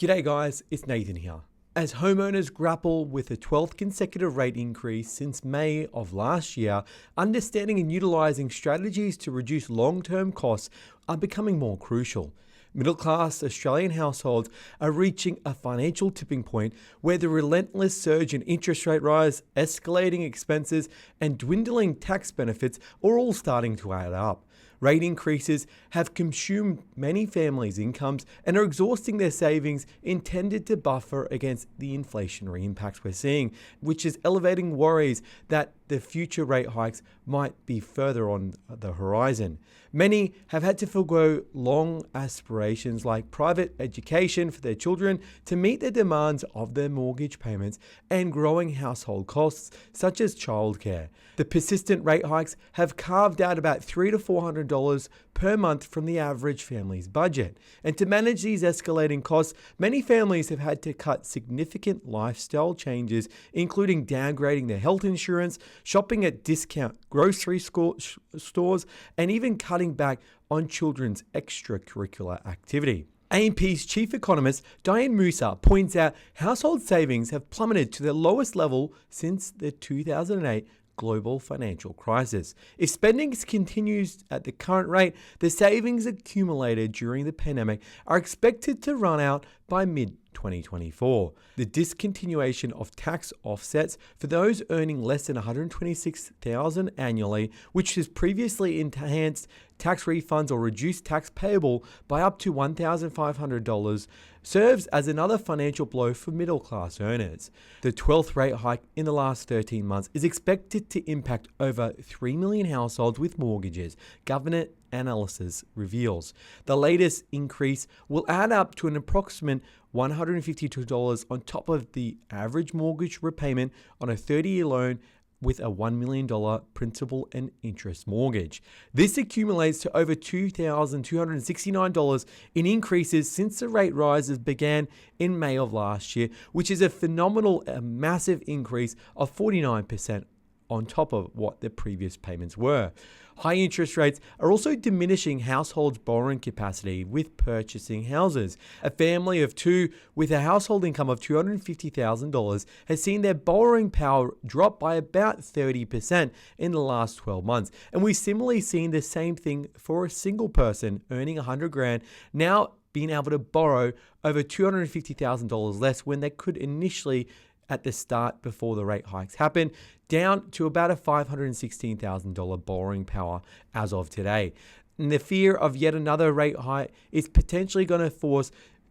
G'day guys, it's Nathan here. As homeowners grapple with a 12th consecutive rate increase since May of last year, understanding and utilizing strategies to reduce long-term costs are becoming more crucial. Middle-class Australian households are reaching a financial tipping point where the relentless surge in interest rate rise, escalating expenses, and dwindling tax benefits are all starting to add up. Rate increases have consumed many families' incomes and are exhausting their savings intended to buffer against the inflationary impacts we're seeing, which is elevating worries that the future rate hikes might be further on the horizon. Many have had to forego long aspirations like private education for their children to meet the demands of their mortgage payments and growing household costs such as childcare. The persistent rate hikes have carved out about $300 to $400 per month from the average family's budget. And to manage these escalating costs, many families have had to cut significant lifestyle changes, including downgrading their health insurance, shopping at discount grocery stores, and even cutting back on children's extracurricular activity. AMP's chief economist, Diane Musa, points out household savings have plummeted to their lowest level since the 2008 global financial crisis. If spending continues at the current rate, the savings accumulated during the pandemic are expected to run out by mid-2024. The discontinuation of tax offsets for those earning less than $126,000 annually, which has previously enhanced tax refunds or reduced tax payable by up to $1,500, serves as another financial blow for middle-class earners. The 12th rate hike in the last 13 months is expected to impact over 3 million households with mortgages, government analysis reveals. The latest increase will add up to an approximate $152 on top of the average mortgage repayment on a 30-year loan with a $1 million principal and interest mortgage. This accumulates to over $2,269 in increases since the rate rises began in May of last year, which is a phenomenal, massive increase of 49% on top of what the previous payments were. High interest rates are also diminishing households' borrowing capacity with purchasing houses. A family of two with a household income of $250,000 has seen their borrowing power drop by about 30% in the last 12 months. And we've similarly seen the same thing for a single person earning $100,000 now being able to borrow over $250,000 less when they could initially at the start before the rate hikes happened, down to about a $516,000 borrowing power as of today. And the fear of yet another rate hike is potentially going to force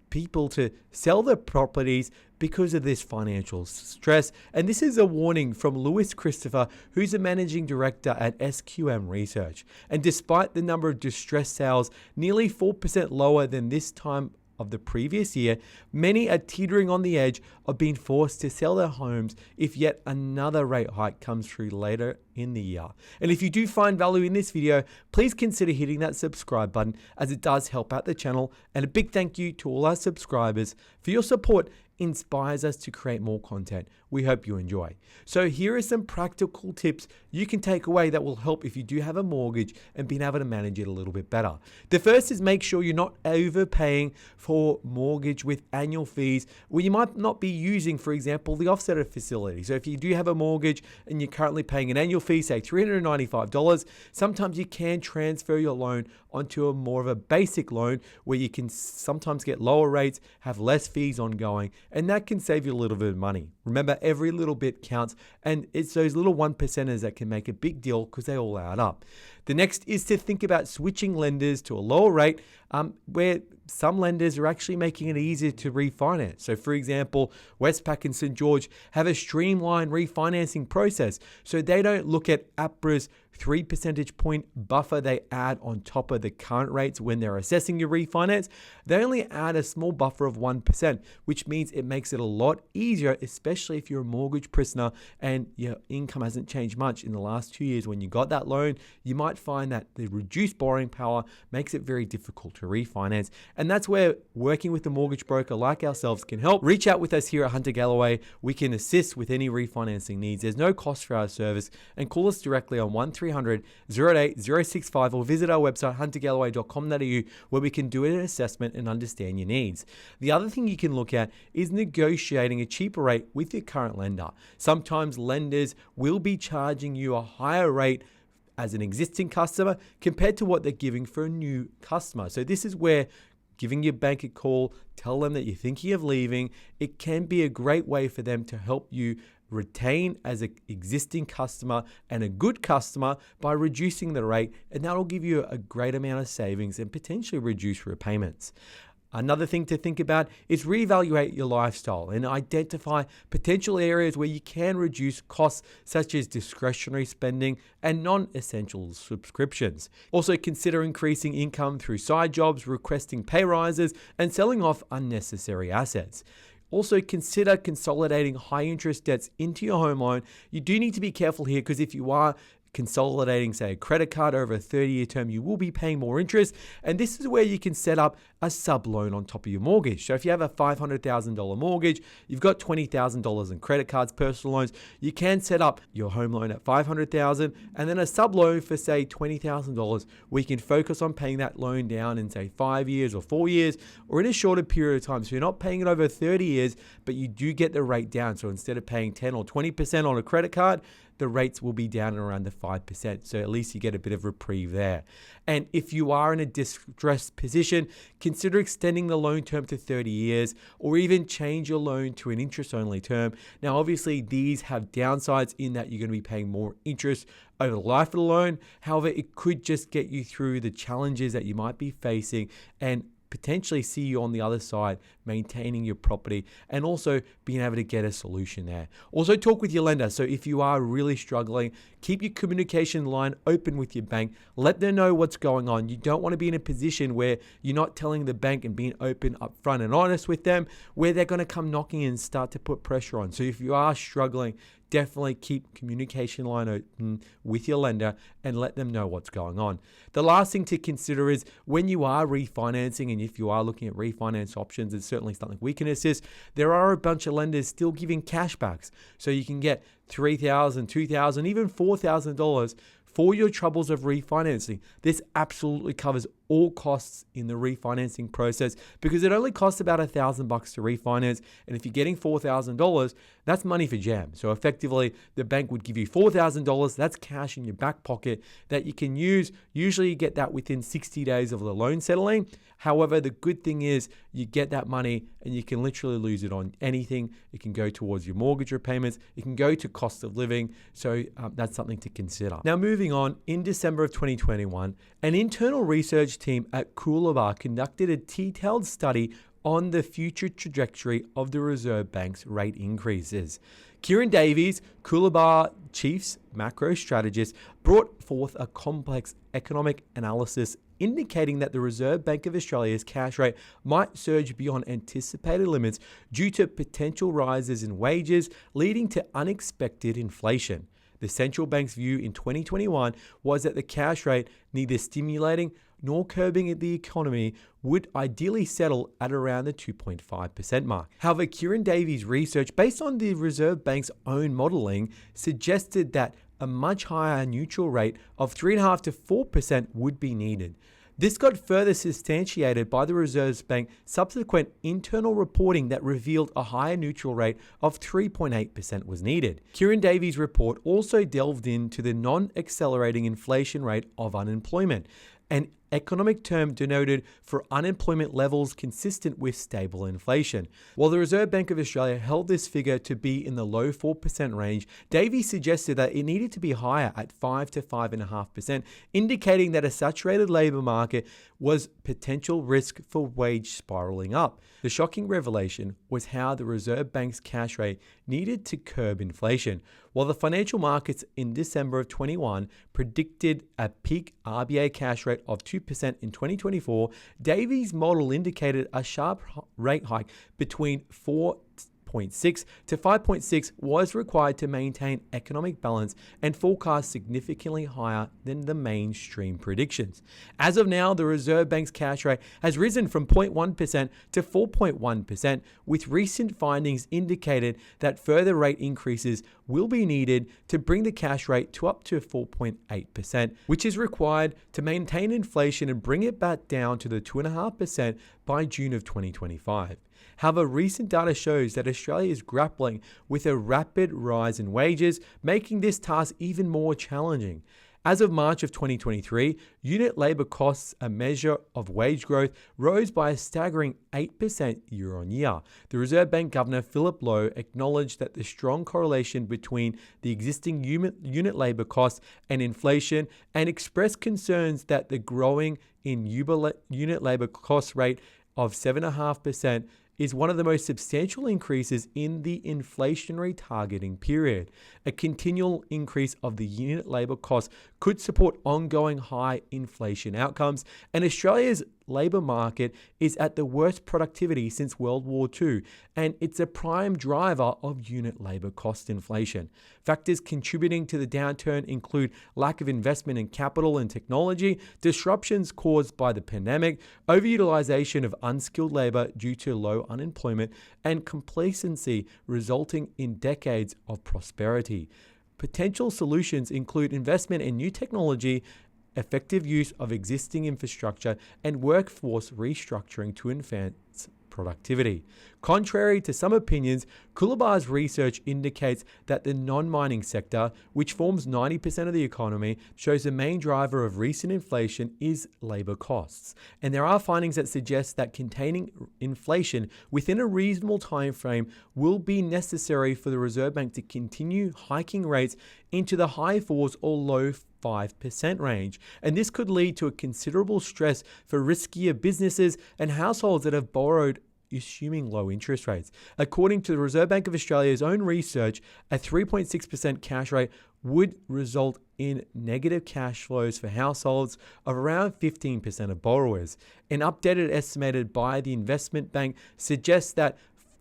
people to sell their properties because of this financial stress. And this is a warning from Lewis Christopher, who's a managing director at SQM Research. And despite the number of distressed sales nearly 4% lower than this time of the previous year, many are teetering on the edge of being forced to sell their homes if yet another rate hike comes through later in the year. And if you do find value in this video, please consider hitting that subscribe button, as it does help out the channel. And a big thank you to all our subscribers for your support. Inspires us to create more content. We hope you enjoy. So here are some practical tips you can take away that will help if you do have a mortgage and being able to manage it a little bit better. The first is make sure you're not overpaying for mortgage with annual fees where you might not be using, for example, the offsetter facility. So if you do have a mortgage and you're currently paying an annual fee, say $395, sometimes you can transfer your loan onto a more of a basic loan where you can sometimes get lower rates, have less fees ongoing, and that can save you a little bit of money. Remember, every little bit counts, and it's those little 1%ers that can make a big deal because they all add up. The next is to think about switching lenders to a lower rate where some lenders are actually making it easier to refinance. So for example, Westpac and St. George have a streamlined refinancing process. So they don't look at APRA's 3 percentage point buffer they add on top of the current rates when they're assessing your refinance. They only add a small buffer of 1%, which means it makes it a lot easier, especially if you're a mortgage prisoner and your income hasn't changed much in the last 2 years. When you got that loan, you might find that the reduced borrowing power makes it very difficult to refinance. And that's where working with a mortgage broker like ourselves can help. Reach out with us here at Hunter Galloway. We can assist with any refinancing needs. There's no cost for our service, and call us directly on 1300 1300 088 065 or visit our website huntergalloway.com.au where we can do an assessment and understand your needs. The other thing you can look at is negotiating a cheaper rate with your current lender. Sometimes lenders will be charging you a higher rate as an existing customer compared to what they're giving for a new customer. So this is where giving your bank a call, tell them that you're thinking of leaving. It can be a great way for them to help you retain as an existing customer and a good customer by reducing the rate, and that'll give you a great amount of savings and potentially reduce repayments. Another thing to think about is reevaluate your lifestyle and identify potential areas where you can reduce costs such as discretionary spending and non-essential subscriptions. Also consider increasing income through side jobs, requesting pay rises, and selling off unnecessary assets. Also consider consolidating high interest debts into your home loan. You do need to be careful here because if you are consolidating, say, a credit card over a 30-year term, you will be paying more interest. And this is where you can set up a sub loan on top of your mortgage. So if you have a $500,000 mortgage, you've got $20,000 in credit cards, personal loans, you can set up your home loan at $500,000 and then a sub loan for, say, $20,000, where you can focus on paying that loan down in, say, 5 years or 4 years or in a shorter period of time. So you're not paying it over 30 years, but you do get the rate down. So instead of paying 10 or 20% on a credit card, the rates will be down around the 5%. So at least you get a bit of reprieve there. And if you are in a distressed position, consider extending the loan term to 30 years or even change your loan to an interest-only term. Now, obviously, these have downsides in that you're going to be paying more interest over the life of the loan. However, it could just get you through the challenges that you might be facing and potentially see you on the other side maintaining your property and also being able to get a solution there. Also talk with your lender. So if you are really struggling, keep your communication line open with your bank. Let them know what's going on. You don't want to be in a position where you're not telling the bank and being open, upfront and honest with them, where they're going to come knocking and start to put pressure on. So if you are struggling, definitely keep communication line open with your lender and let them know what's going on. The last thing to consider is when you are refinancing, and if you are looking at refinance options, it's certainly something we can assist. There are a bunch of lenders still giving cashbacks. So you can get $3,000, $2,000, even $4,000 for your troubles of refinancing. This absolutely covers all costs in the refinancing process because it only costs about $1,000 to refinance. And if you're getting $4,000, that's money for jam. So effectively, the bank would give you $4,000. That's cash in your back pocket that you can use. Usually you get that within 60 days of the loan settling. However, the good thing is you get that money and you can literally lose it on anything. It can go towards your mortgage repayments. It can go to cost of living. So that's something to consider. Now, moving on, in December of 2021, an internal research team at Coolabah conducted a detailed study on the future trajectory of the Reserve Bank's rate increases. Kieran Davies, Coolabah Chief's macro strategist, brought forth a complex economic analysis indicating that the Reserve Bank of Australia's cash rate might surge beyond anticipated limits due to potential rises in wages, leading to unexpected inflation. The central bank's view in 2021 was that the cash rate, neither stimulating nor curbing the economy, would ideally settle at around the 2.5% mark. However, Kieran Davies' research, based on the Reserve Bank's own modelling, suggested that a much higher neutral rate of 3.5% to 4% would be needed. This got further substantiated by the Reserve Bank's subsequent internal reporting that revealed a higher neutral rate of 3.8% was needed. Kieran Davies' report also delved into the non-accelerating inflation rate of unemployment, an economic term denoted for unemployment levels consistent with stable inflation. While the Reserve Bank of Australia held this figure to be in the low 4% range, Davies suggested that it needed to be higher at 5 to 5.5%, indicating that a saturated labour market was potential risk for wage spiralling up. The shocking revelation was how the Reserve Bank's cash rate needed to curb inflation. While the financial markets in December of 21 predicted a peak RBA cash rate of 2% in 2024, Davies' model indicated a sharp rate hike between 4% 4.6 to 5.6 was required to maintain economic balance and forecast significantly higher than the mainstream predictions. As of now, the Reserve Bank's cash rate has risen from 0.1% to 4.1%, with recent findings indicated that further rate increases will be needed to bring the cash rate to up to 4.8%, which is required to maintain inflation and bring it back down to the 2.5% by June of 2025. However, recent data shows that Australia is grappling with a rapid rise in wages, making this task even more challenging. As of March of 2023, unit labour costs, a measure of wage growth, rose by a staggering 8% year on year. The Reserve Bank Governor Philip Lowe acknowledged that the strong correlation between the existing unit labour costs and inflation, and expressed concerns that the growing in unit labour cost rate of 7.5% is one of the most substantial increases in the inflationary targeting period. A continual increase of the unit labour cost could support ongoing high inflation outcomes, and Australia's labour market is at the worst productivity since World War II, and it's a prime driver of unit labour cost inflation. Factors contributing to the downturn include lack of investment in capital and technology, disruptions caused by the pandemic, overutilization of unskilled labour due to low unemployment, and complacency resulting in decades of prosperity. Potential solutions include investment in new technology, effective use of existing infrastructure, and workforce restructuring to enhance productivity. Contrary to some opinions, Coolabah's research indicates that the non-mining sector, which forms 90% of the economy, shows the main driver of recent inflation is labour costs. And there are findings that suggest that containing inflation within a reasonable time frame will be necessary for the Reserve Bank to continue hiking rates into the high 4s or low 5% range. And this could lead to a considerable stress for riskier businesses and households that have borrowed assuming low interest rates. According to the Reserve Bank of Australia's own research, a 3.6% cash rate would result in negative cash flows for households of around 15% of borrowers. An updated estimate by the investment bank suggests that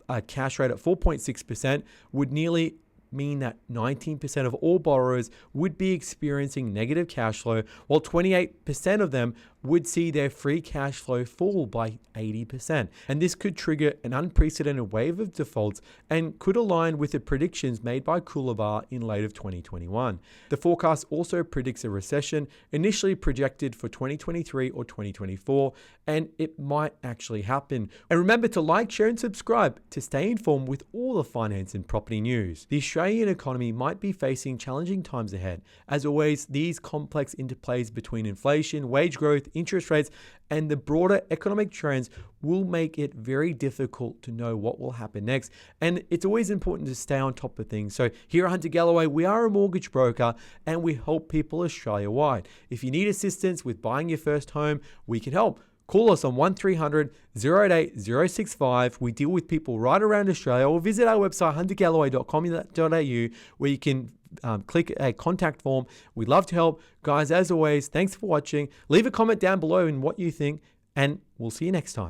a cash rate at 4.6% would nearly mean that 19% of all borrowers would be experiencing negative cash flow, while 28% of them would see their free cash flow fall by 80%. And this could trigger an unprecedented wave of defaults and could align with the predictions made by Coolabah in late of 2021. The forecast also predicts a recession initially projected for 2023 or 2024, and it might actually happen. And remember to like, share, and subscribe to stay informed with all the finance and property news. The Australian economy might be facing challenging times ahead. As always, these complex interplays between inflation, wage growth, interest rates, and the broader economic trends will make it very difficult to know what will happen next. And it's always important to stay on top of things. So here at Hunter Galloway, we are a mortgage broker and we help people Australia-wide. If you need assistance with buying your first home, we can help. Call us on 1300 088 065. We deal with people right around Australia, or visit our website huntergalloway.com.au where you can click a contact form. We'd love to help. Guys, as always, thanks for watching. Leave a comment down below in what you think, and we'll see you next time.